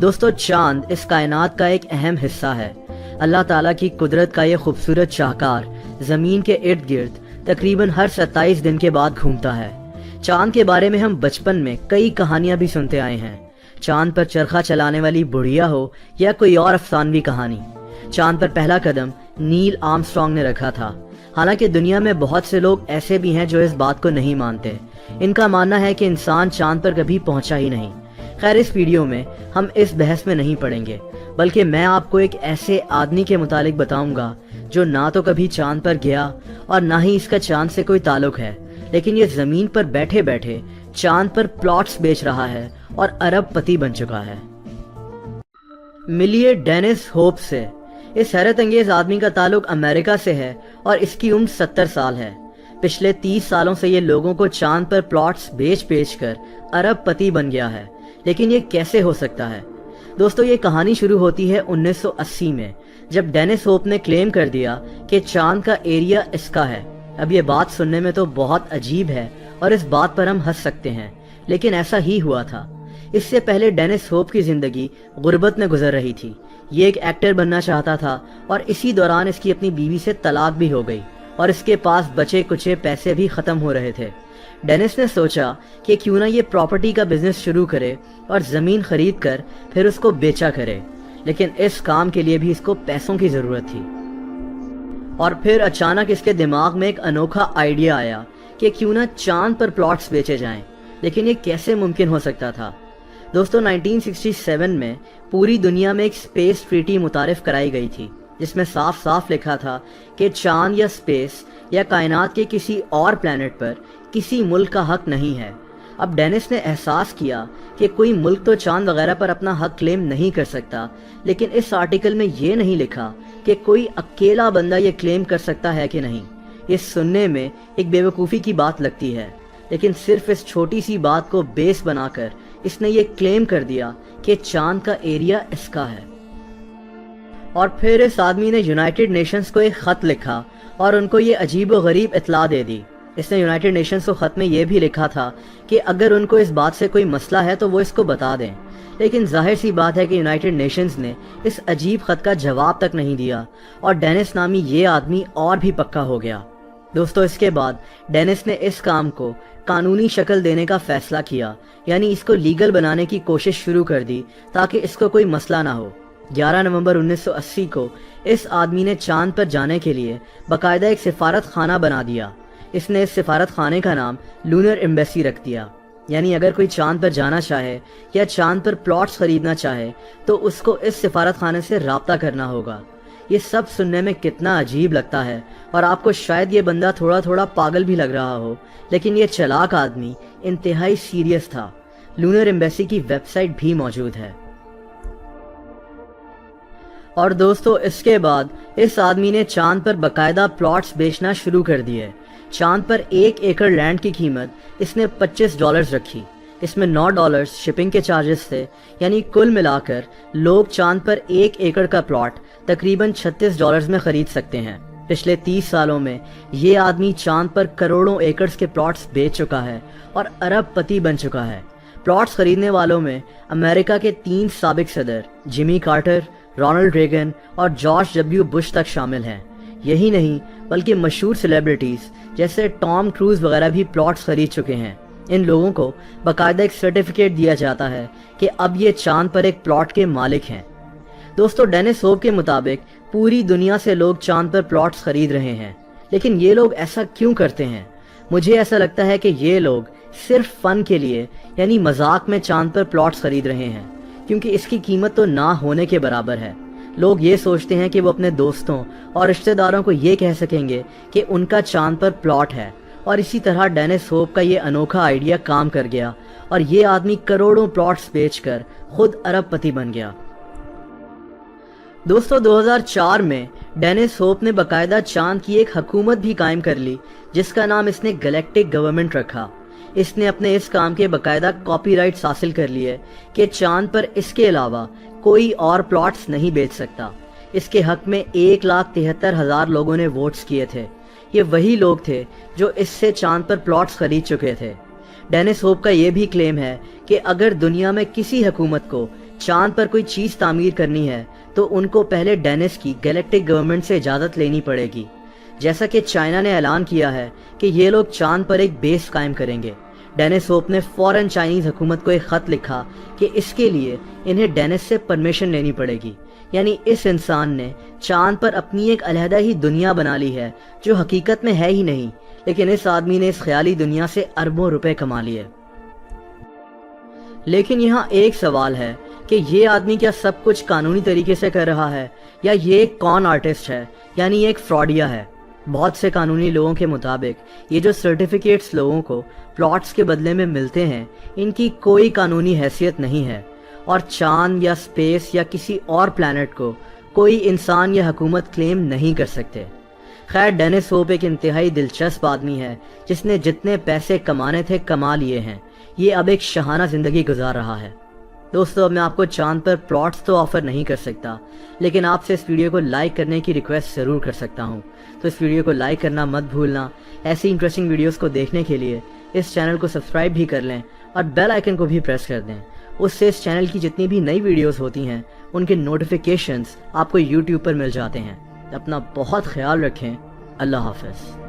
दोस्तों, चांद इस कायनात का एक अहम हिस्सा है। अल्लाह ताला की कुदरत का ये खूबसूरत शाहकार ज़मीन के इर्द गिर्द तकरीबन हर 27 दिन के बाद घूमता है। चांद के बारे में हम बचपन में कई कहानियां भी सुनते आए हैं। चांद पर चरखा चलाने वाली बुढ़िया हो या कोई और अफसानवी कहानी, चांद पर पहला कदम नील आर्मस्ट्रांग ने रखा था। हालांकि दुनिया में बहुत से लोग ऐसे भी हैं जो इस बात को नहीं मानते। इनका मानना है कि इंसान चांद पर कभी पहुंचा ही नहीं। खैर, इस वीडियो में हम इस बहस में नहीं पड़ेंगे, बल्कि मैं आपको एक ऐसे आदमी के मुतालिक बताऊंगा जो ना तो कभी चांद पर गया और ना ही इसका चांद से कोई ताल्लुक है, लेकिन ये जमीन पर बैठे बैठे चांद पर प्लॉट्स बेच रहा है और अरबपति बन चुका है। मिलिए डेनिस होप से। इस हैरत अंगेज आदमी का ताल्लुक अमेरिका से है और इसकी उम्र 70 साल है। पिछले 30 सालों से ये लोगों को चांद पर प्लॉट्स बेच बेच कर अरबपति बन गया है। लेकिन ये कैसे हो सकता है? दोस्तों, ये कहानी शुरू होती है 1980 में, जब डेनिस होप ने क्लेम कर दिया कि चांद का एरिया इसका है। अब ये बात सुनने में तो बहुत अजीब है और इस बात पर हम हंस सकते हैं, लेकिन ऐसा ही हुआ था। इससे पहले डेनिस होप की जिंदगी गुर्बत में गुजर रही थी। ये एक एक्टर बनना चाहता था और इसी दौरान इसकी अपनी बीवी से तलाक भी हो गई और इसके पास बचे कुचे पैसे भी खत्म हो रहे थे। डेनिस ने सोचा कि क्यों ना ये प्रॉपर्टी का बिजनेस शुरू करे और जमीन खरीद कर फिर उसको बेचा करे, लेकिन इस काम के लिए भी इसको पैसों की जरूरत थी। और फिर अचानक इसके दिमाग में एक अनोखा आइडिया आया कि क्यों ना चांद पर प्लॉट्स बेचे जाएं। लेकिन ये कैसे मुमकिन हो सकता था? दोस्तों, 1967 में पूरी दुनिया में एक स्पेस ट्रीटी मुतारिफ कराई गई थी, जिसमें साफ साफ लिखा था कि चांद या स्पेस या कायनात के किसी और प्लेनेट पर किसी मुल्क का हक नहीं है। अब डेनिस ने एहसास किया कि कोई मुल्क तो चांद वगैरह पर अपना हक क्लेम नहीं कर सकता, लेकिन इस आर्टिकल में ये नहीं लिखा कि कोई अकेला बंदा ये क्लेम कर सकता है कि नहीं। ये सुनने में एक बेवकूफ़ी की बात लगती है, लेकिन सिर्फ इस छोटी सी बात को बेस बनाकर इसने ये क्लेम कर दिया कि चांद का एरिया इसका है। और फिर इस आदमी ने यूनाइटेड नेशंस को एक खत लिखा और उनको ये अजीब व गरीब इत्तला दे दी। इसने यूनाइटेड नेशंस को खत में यह भी लिखा था कि अगर उनको इस बात से कोई मसला है तो वो इसको बता दें। लेकिन जाहिर सी बात है कि यूनाइटेड नेशंस ने इस अजीब खत का जवाब तक नहीं दिया और डेनिस नामी ये आदमी और भी पक्का हो गया। दोस्तों, इसके बाद डेनिस ने इस काम को कानूनी शक्ल देने का फैसला किया, यानी इसको लीगल बनाने की कोशिश शुरू कर दी ताकि इसको कोई मसला ना हो। 11 नवंबर 1980 को इस आदमी ने चांद पर जाने के लिए बाकायदा एक सिफारत खाना बना दिया। इसने इस सिफारत खाने का नाम लूनर एम्बेसी रख दिया, यानी अगर कोई चांद पर जाना चाहे या चांद पर प्लॉट्स खरीदना चाहे तो उसको इस सिफारत खाने से राब्ता करना होगा। ये सब सुनने में कितना अजीब लगता है और आपको शायद ये बंदा थोड़ा थोड़ा पागल भी लग रहा हो, लेकिन ये चालाक आदमी इंतहाई सीरियस था। लूनर एम्बेसी की वेबसाइट भी मौजूद है। और दोस्तों, इसके बाद इस आदमी ने चांद पर बाकायदा प्लॉट्स बेचना शुरू कर दिए। चांद पर 1 एकड़ लैंड की कीमत इसने $25 रखी। इसमें $9 शिपिंग के चार्जेस थे, यानी कुल मिलाकर लोग चांद पर 1 एकड़ का प्लॉट तकरीबन $36 में खरीद सकते हैं। पिछले 30 सालों में ये आदमी चांद पर करोड़ों एकड़ के प्लॉट्स बेच चुका है और अरबपति बन चुका है। प्लॉट्स खरीदने वालों में अमेरिका के 3 साबिक सदर जिमी कार्टर, रोनाल्ड रेगन और जॉर्ज डब्ल्यू बुश तक शामिल हैं। यही नहीं, बल्कि मशहूर सेलिब्रिटीज जैसे टॉम क्रूज वगैरह भी प्लॉट्स खरीद चुके हैं। इन लोगों को बाकायदा एक सर्टिफिकेट दिया जाता है कि अब ये चांद पर एक प्लॉट के मालिक हैं। दोस्तों, डेनिस होप के मुताबिक पूरी दुनिया से लोग चांद पर प्लॉट्स खरीद रहे हैं, लेकिन ये लोग ऐसा क्यों करते हैं? मुझे ऐसा लगता है कि ये लोग सिर्फ फन के लिए, यानी मजाक में चांद पर प्लॉट्स खरीद रहे हैं, क्योंकि इसकी कीमत तो ना होने के बराबर है। लोग ये सोचते हैं कि वो अपने दोस्तों और रिश्तेदारों को ये कह सकेंगे कि उनका चांद पर प्लॉट है, और इसी तरह डेनिस होप का ये अनोखा आइडिया काम कर गया और ये आदमी करोड़ों प्लॉट्स बेचकर खुद अरबपति बन गया। दोस्तों, 2004 में डेनिस होप ने बाकायदा चांद की एक हुकूमत भी कायम कर ली, जिसका नाम इसने गैलेक्टिक गवर्नमेंट रखा। इसने अपने इस काम के बाकायदा कॉपीराइट्स हासिल कर लिए कि चांद पर इसके अलावा कोई और प्लॉट्स नहीं बेच सकता। इसके हक में 1,73,000 लोगों ने वोट्स किए थे। ये वही लोग थे जो इससे चांद पर प्लॉट्स खरीद चुके थे। डेनिस होप का ये भी क्लेम है कि अगर दुनिया में किसी हुकूमत को चांद पर कोई चीज तामीर करनी है तो उनको पहले डेनिस की गैलेक्टिक गवर्नमेंट से इजाजत लेनी पड़ेगी। जैसा कि चाइना ने ऐलान किया है कि ये लोग चांद पर एक बेस कायम करेंगे। डेनिस होप ने फौरन चाइनीज हुकूमत को एक खत लिखा कि इसके लिए इन्हें डेनिस से परमिशन लेनी पड़ेगी। यानी इस इंसान ने चांद पर अपनी एक अलहदा ही दुनिया बना ली है जो हकीकत में है ही नहीं, लेकिन इस आदमी ने इस ख्याली दुनिया से अरबों रुपए कमा लिए। लेकिन यहाँ एक सवाल है कि ये आदमी क्या सब कुछ कानूनी तरीके से कर रहा है या ये एक कॉन आर्टिस्ट है, यानी एक फ्रॉडिया है। बहुत से कानूनी लोगों के मुताबिक ये जो सर्टिफिकेट्स लोगों को प्लॉट्स के बदले में मिलते हैं, इनकी कोई कानूनी हैसियत नहीं है और चांद या स्पेस या किसी और प्लैनेट को कोई इंसान या हुकूमत क्लेम नहीं कर सकते। खैर, डेनिस होप एक इंतहाई दिलचस्प आदमी है जिसने जितने पैसे कमाने थे कमा लिए हैं। ये अब एक शहाना जिंदगी गुजार रहा है। दोस्तों, अब मैं आपको चांद पर प्लॉट्स तो ऑफर नहीं कर सकता, लेकिन आपसे इस वीडियो को लाइक करने की रिक्वेस्ट ज़रूर कर सकता हूँ। तो इस वीडियो को लाइक करना मत भूलना। ऐसी इंटरेस्टिंग वीडियोस को देखने के लिए इस चैनल को सब्सक्राइब भी कर लें और बेल आइकन को भी प्रेस कर दें। उससे इस चैनल की जितनी भी नई वीडियोस होती हैं उनके नोटिफिकेशंस आपको यूट्यूब पर मिल जाते हैं। अपना बहुत ख्याल रखें। अल्लाह हाफ़िज़।